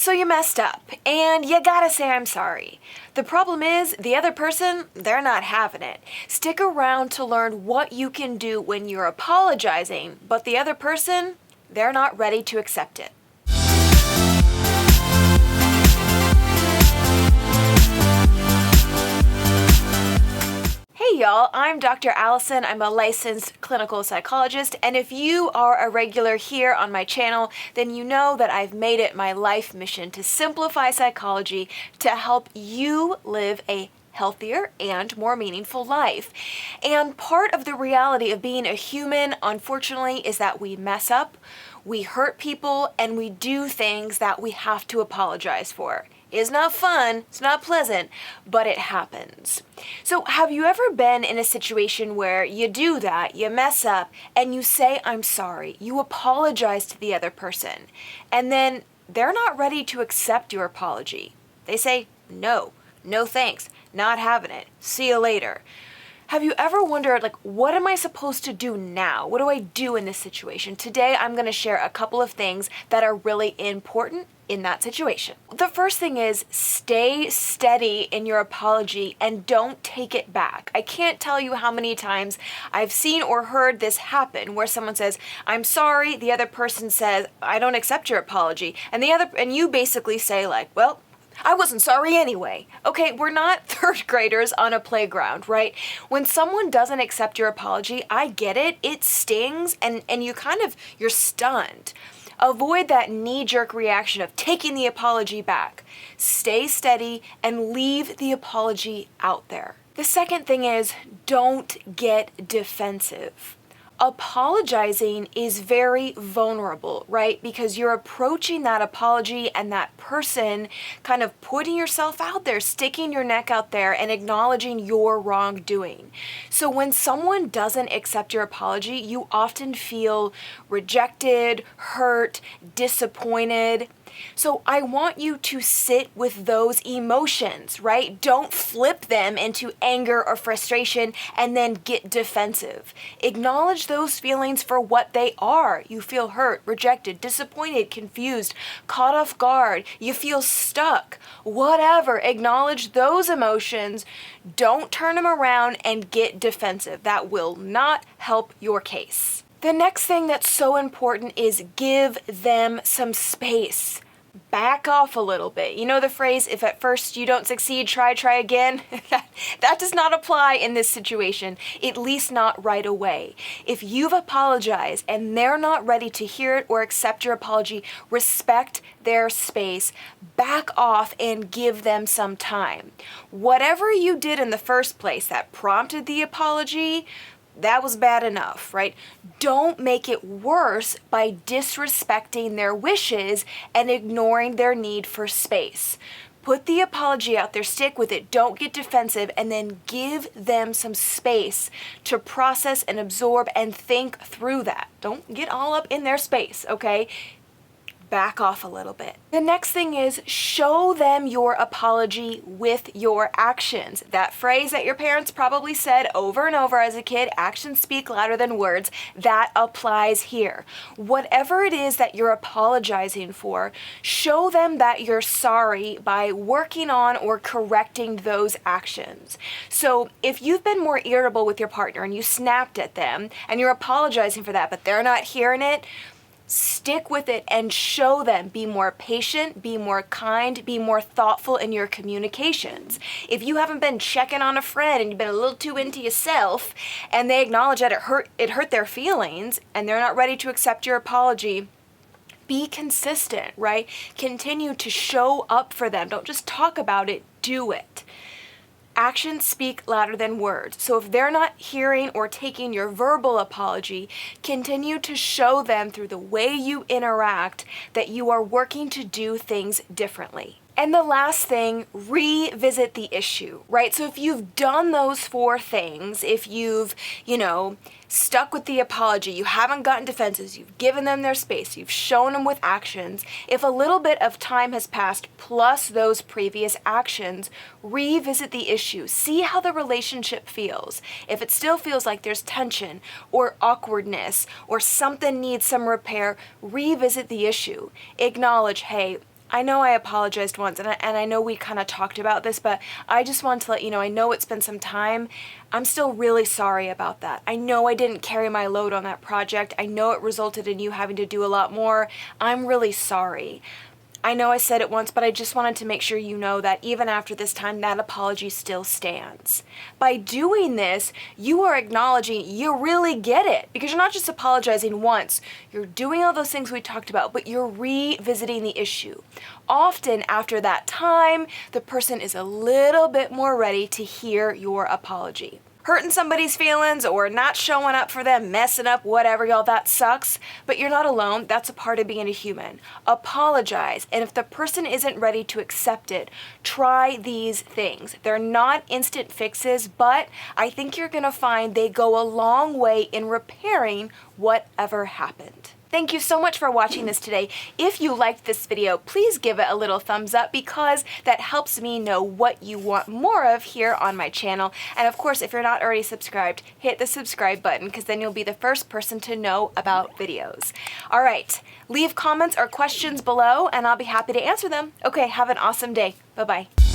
So you messed up, and you gotta say I'm sorry. The problem is, the other person, they're not having it. Stick around to learn what you can do when you're apologizing, but the other person, they're not ready to accept it. Hey y'all, I'm Dr. Allison. I'm a licensed clinical psychologist, and if you are a regular here on my channel, then you know that I've made it my life mission to simplify psychology to help you live a healthier and more meaningful life. And part of the reality of being a human, unfortunately, is that we mess up, we hurt people, and we do things that we have to apologize for. It's not fun, it's not pleasant, but it happens. So have you ever been in a situation where you do that, you mess up, and you say, I'm sorry, you apologize to the other person, and then they're not ready to accept your apology? They say, no thanks, not having it, see you later. Have you ever wondered, what am I supposed to do now? What do I do in this situation? Today, I'm going to share a couple of things that are really important in that situation. The first thing is stay steady in your apology and don't take it back. I can't tell you how many times I've seen or heard this happen where someone says, I'm sorry, the other person says, I don't accept your apology, and you basically say well, I wasn't sorry anyway. Okay, we're not third graders on a playground, right? When someone doesn't accept your apology, I get it, it stings, and you're stunned. Avoid that knee-jerk reaction of taking the apology back. Stay steady and leave the apology out there. The second thing is, don't get defensive. Apologizing is very vulnerable, right? Because you're approaching that apology and that person kind of putting yourself out there, sticking your neck out there and acknowledging your wrongdoing. So when someone doesn't accept your apology, you often feel rejected, hurt, disappointed. So I want you to sit with those emotions, right? Don't flip them into anger or frustration and then get defensive. Acknowledge those feelings for what they are. You feel hurt, rejected, disappointed, confused, caught off guard. You feel stuck, whatever. Acknowledge those emotions. Don't turn them around and get defensive. That will not help your case. The next thing that's so important is give them some space. Back off a little bit. You know the phrase, if at first you don't succeed, try again? That does not apply in this situation, at least not right away. If you've apologized and they're not ready to hear it or accept your apology, respect their space, back off and give them some time. Whatever you did in the first place that prompted the apology, that was bad enough, right? Don't make it worse by disrespecting their wishes and ignoring their need for space. Put the apology out there, stick with it, don't get defensive, and then give them some space to process and absorb and think through that. Don't get all up in their space, okay? Back off a little bit. The next thing is show them your apology with your actions. That phrase that your parents probably said over and over as a kid, actions speak louder than words, that applies here. Whatever it is that you're apologizing for, show them that you're sorry by working on or correcting those actions. So if you've been more irritable with your partner and you snapped at them and you're apologizing for that, but they're not hearing it, stick with it and show them. Be more patient, be more kind, be more thoughtful in your communications. If you haven't been checking on a friend and you've been a little too into yourself and they acknowledge that it hurt their feelings and they're not ready to accept your apology, be consistent, right? Continue to show up for them. Don't just talk about it, do it. Actions speak louder than words. So if they're not hearing or taking your verbal apology, continue to show them through the way you interact that you are working to do things differently. And the last thing, revisit the issue, right? So if you've done those 4 things, if you've, stuck with the apology, you haven't gotten defenses, you've given them their space, you've shown them with actions, if a little bit of time has passed plus those previous actions, revisit the issue. See how the relationship feels. If it still feels like there's tension or awkwardness or something needs some repair, revisit the issue. Acknowledge, hey, I know I apologized once, and I know we kind of talked about this, but I just want to let you know, I know it's been some time. I'm still really sorry about that. I know I didn't carry my load on that project. I know it resulted in you having to do a lot more. I'm really sorry. I know I said it once, but I just wanted to make sure you know that even after this time, that apology still stands. By doing this, you are acknowledging you really get it, because you're not just apologizing once. You're doing all those things we talked about, but you're revisiting the issue. Often after that time, the person is a little bit more ready to hear your apology. Hurting somebody's feelings or not showing up for them, messing up, whatever, y'all, that sucks. But you're not alone. That's a part of being a human. Apologize. And if the person isn't ready to accept it, try these things. They're not instant fixes, but I think you're going to find they go a long way in repairing whatever happened. Thank you so much for watching this today. If you liked this video, please give it a little thumbs up, because that helps me know what you want more of here on my channel. And of course, if you're not already subscribed, hit the subscribe button, because then you'll be the first person to know about videos. All right, leave comments or questions below and I'll be happy to answer them. Okay, have an awesome day. Bye-bye.